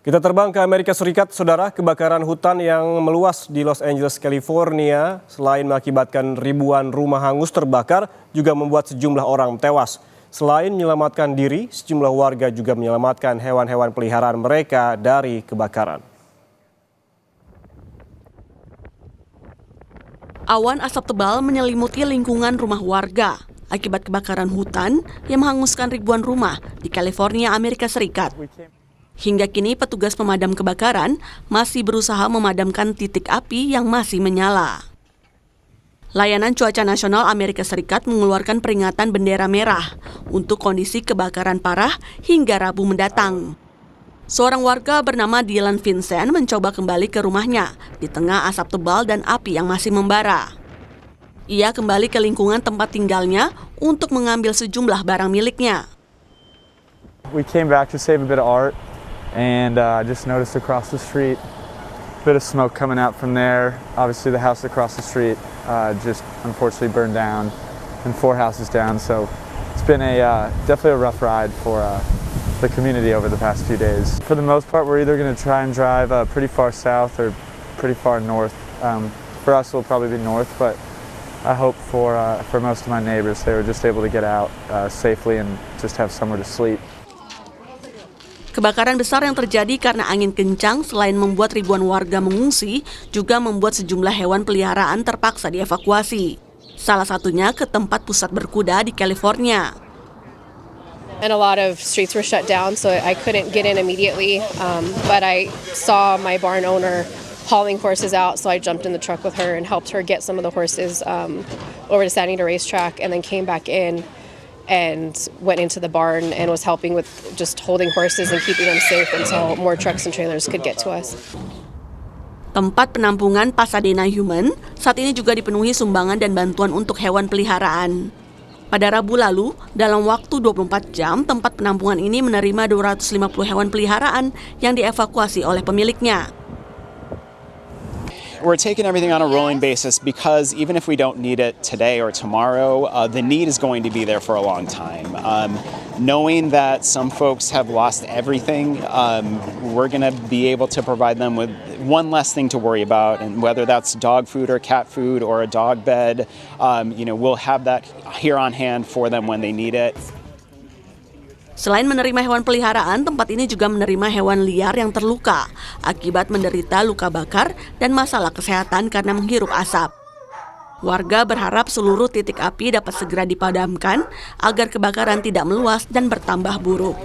Kita terbang ke Amerika Serikat, saudara. Kebakaran hutan yang meluas di Los Angeles, California, selain mengakibatkan ribuan rumah hangus terbakar, juga membuat sejumlah orang tewas. Selain menyelamatkan diri, sejumlah warga juga menyelamatkan hewan-hewan peliharaan mereka dari kebakaran. Awan asap tebal menyelimuti lingkungan rumah warga akibat kebakaran hutan yang menghanguskan ribuan rumah di California, Amerika Serikat. Hingga kini petugas pemadam kebakaran masih berusaha memadamkan titik api yang masih menyala. Layanan Cuaca Nasional Amerika Serikat mengeluarkan peringatan bendera merah untuk kondisi kebakaran parah hingga Rabu mendatang. Seorang warga bernama Dylan Vincent mencoba kembali ke rumahnya di tengah asap tebal dan api yang masih membara. Ia kembali ke lingkungan tempat tinggalnya untuk mengambil sejumlah barang miliknya. We came back to save a bit of art. And I just noticed across the street, a bit of smoke coming out from there. Obviously the house across the street just unfortunately burned down, and 4 houses down. So it's been definitely a rough ride for the community over the past few days. For the most part, we're either going to try and drive pretty far south or pretty far north. For us, it'll probably be north, but I hope for most of my neighbors, they were just able to get out safely and just have somewhere to sleep. Kebakaran besar yang terjadi karena angin kencang selain membuat ribuan warga mengungsi, juga membuat sejumlah hewan peliharaan terpaksa dievakuasi. Salah satunya ke tempat pusat berkuda di California. And a lot of streets were shut down, so I couldn't get in immediately. But I saw my barn owner hauling horses out, so I jumped in the truck with her and helped her get some of the horses over to San Diego racetrack, and then came back in and went into the barn and was helping with just holding horses and keeping them safe until more trucks and trailers could get to us. Tempat penampungan Pasadena Human saat ini juga dipenuhi sumbangan dan bantuan untuk hewan peliharaan. Pada Rabu lalu, dalam waktu 24 jam, tempat penampungan ini menerima 250 hewan peliharaan yang dievakuasi oleh pemiliknya. We're taking everything on a rolling basis because even if we don't need it today or tomorrow, the need is going to be there for a long time. Knowing that some folks have lost everything, we're going to be able to provide them with one less thing to worry about, and whether that's dog food or cat food or a dog bed, we'll have that here on hand for them when they need it. Selain menerima hewan peliharaan, tempat ini juga menerima hewan liar yang terluka akibat menderita luka bakar dan masalah kesehatan karena menghirup asap. Warga berharap seluruh titik api dapat segera dipadamkan agar kebakaran tidak meluas dan bertambah buruk.